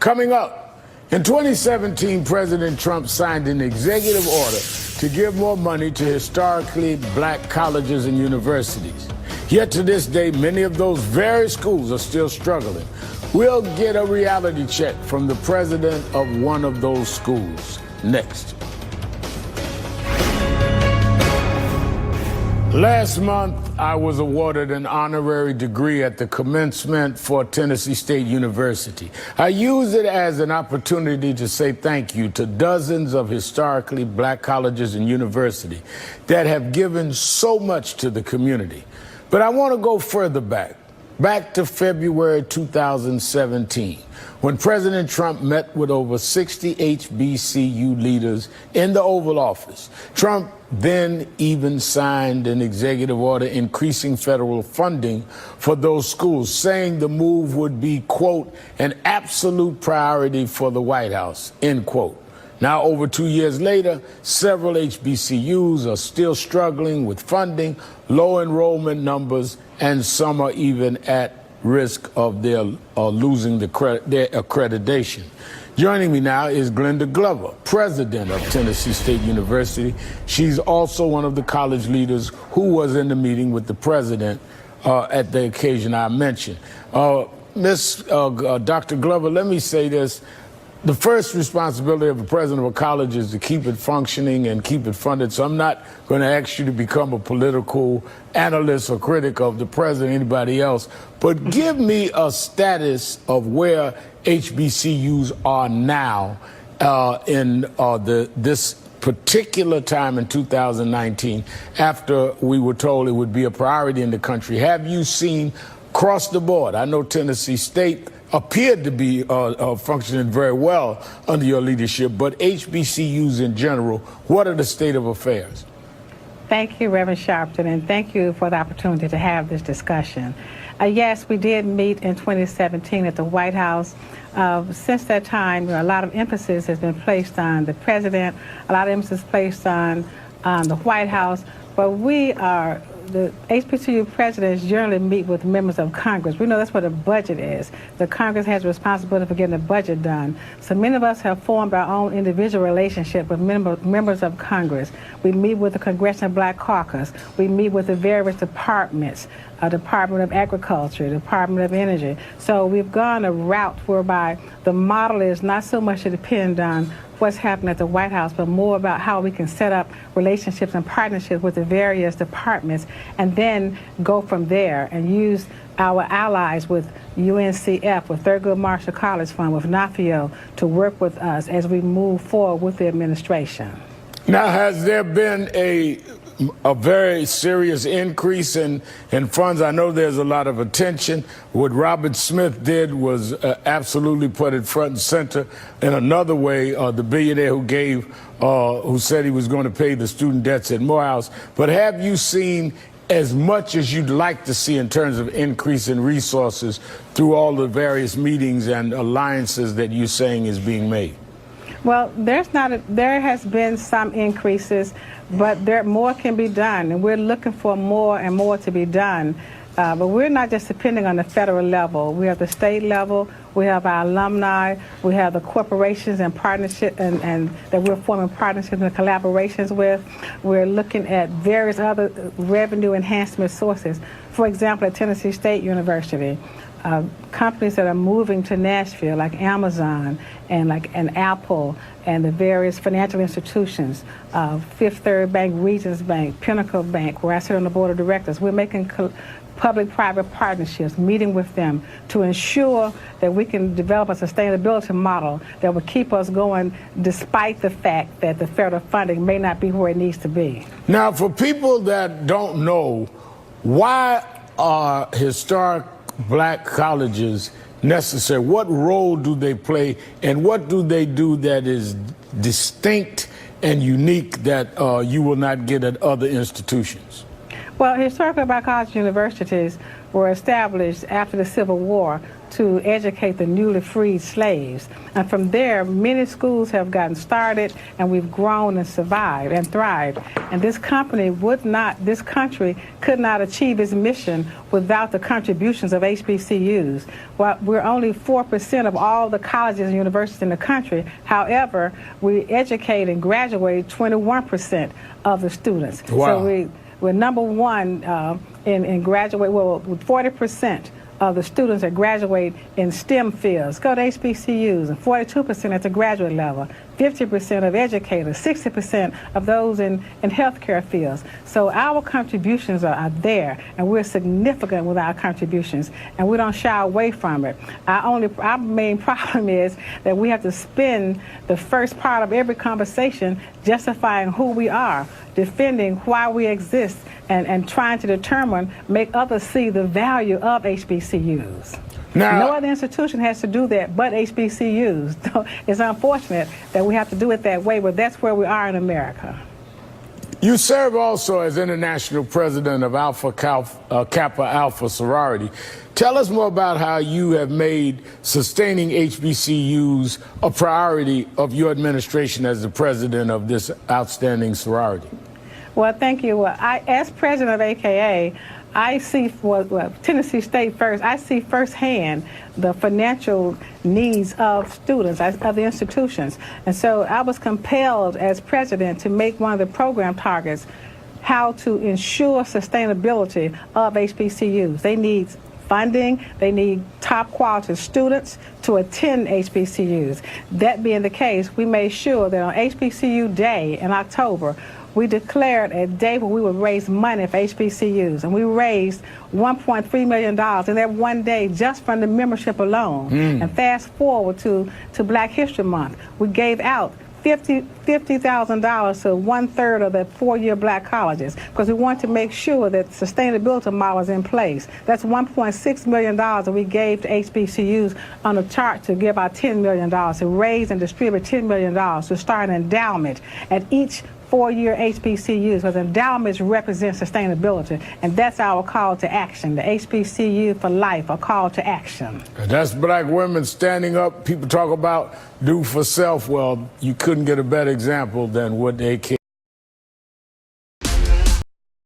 Coming up, in 2017, President Trump signed an executive order to give more money to historically black colleges and universities. Yet to this day, many of those very schools are still struggling. We'll get a reality check from the president of one of those schools next. Last month, I was awarded an honorary degree at the commencement for Tennessee State University. I used it as an opportunity to say thank you to dozens of historically black colleges and universities that have given so much to the community. But I want to go further back to February 2017, when President Trump met with over 60 HBCU leaders in the Oval Office. Trump then even signed an executive order increasing federal funding for those schools, saying the move would be, quote, an absolute priority for the White House, end quote. Now, over 2 years later, several HBCUs are still struggling with funding, low enrollment numbers, and some are even at risk of their losing their accreditation. Joining me now is Glenda Glover, president of Tennessee State University. She's also one of the college leaders who was in the meeting with the president at the occasion I mentioned. Dr. Glover, let me say this. The first responsibility of the president of a college is to keep it functioning and keep it funded. So I'm not going to ask you to become a political analyst or critic of the president or anybody else, but give me a status of where HBCUs are now in this particular time in 2019, after we were told it would be a priority in the country. Have you seen across the board? I know Tennessee State appeared to be functioning very well under your leadership, but HBCUs in general, what are the state of affairs? Thank you, Reverend Sharpton, and thank you for the opportunity to have this discussion. Yes, we did meet in 2017 at the White House. Since that time, a lot of emphasis has been placed on the president, a lot of emphasis placed on the White House, but the HBCU presidents generally meet with members of Congress. We know that's what a budget is. The Congress has a responsibility for getting the budget done. So many of us have formed our own individual relationship with members of Congress. We meet with the Congressional Black Caucus. We meet with the various departments, Department of Agriculture, Department of Energy. So we've gone a route whereby the model is not so much to depend on what's happening at the White House, but more about how we can set up relationships and partnerships with the various departments and then go from there and use our allies with UNCF, with Thurgood Marshall College Fund, with NAFIO to work with us as we move forward with the administration. Now, has there been a very serious increase in funds? I know there's a lot of attention. What Robert Smith did was absolutely put it front and center. In another way, the billionaire who said he was going to pay the student debts at Morehouse. But have you seen as much as you'd like to see in terms of increase in resources through all the various meetings and alliances that you're saying is being made? Well, there has been some increases, but more can be done, and we're looking for more and more to be done. But we're not just depending on the federal level. We have the state level, we have our alumni, we have the corporations and partnership and that we're forming partnerships and collaborations with. We're looking at various other revenue enhancement sources. For example, at Tennessee State University, companies that are moving to Nashville, like Amazon and Apple and the various financial institutions, Fifth Third Bank, Regions Bank, Pinnacle Bank, where I sit on the board of directors. We're making public-private partnerships, meeting with them to ensure that we can develop a sustainability model that will keep us going despite the fact that the federal funding may not be where it needs to be. Now, for people that don't know, why are historic black colleges necessary? What role do they play, and what do they do that is distinct and unique that you will not get at other institutions? Well, historically black college universities were established after the Civil War to educate the newly freed slaves. And from there, many schools have gotten started, and we've grown and survived and thrived. And this country could not achieve its mission without the contributions of HBCUs. Well, we're only 4% of all the colleges and universities in the country. However, we educate and graduate 21% of the students. Wow. So we're number one in graduate, well, with 40% of the students that graduate in STEM fields go to HBCUs, and 42% at the graduate level, 50% of educators, 60% of those in healthcare fields. So our contributions are there, and we're significant with our contributions, and we don't shy away from it. Our main problem is that we have to spend the first part of every conversation justifying who we are, defending why we exist, and trying to make others see the value of HBCUs. Now, no other institution has to do that but HBCUs. It's unfortunate that we have to do it that way, but that's where we are in America. you serve also as international president of Kappa Alpha sorority. Tell us more about how you have made sustaining HBCUs a priority of your administration as the president of this outstanding sorority. Well, thank you. As president of AKA, I see, Tennessee State first, I see firsthand the financial needs of students, of the institutions. And so I was compelled as president to make one of the program targets how to ensure sustainability of HBCUs. They need funding, they need top quality students to attend HBCUs. That being the case, we made sure that on HBCU Day in October, we declared a day where we would raise money for HBCUs, and we raised $1.3 million in that one day just from the membership alone. And fast forward to Black History Month, we gave out $50,000 to 1/3 of the four-year black colleges because we want to make sure that the sustainability model is in place. That's $1.6 million that we gave to HBCUs on a chart to give out $10 million, to raise and distribute $10 million, to start an endowment at each four-year HBCUs, because endowments represent sustainability, and that's our call to action. The HBCU for life, a call to action. And that's black women standing up. People talk about do for self. Well, you couldn't get a better example than what AK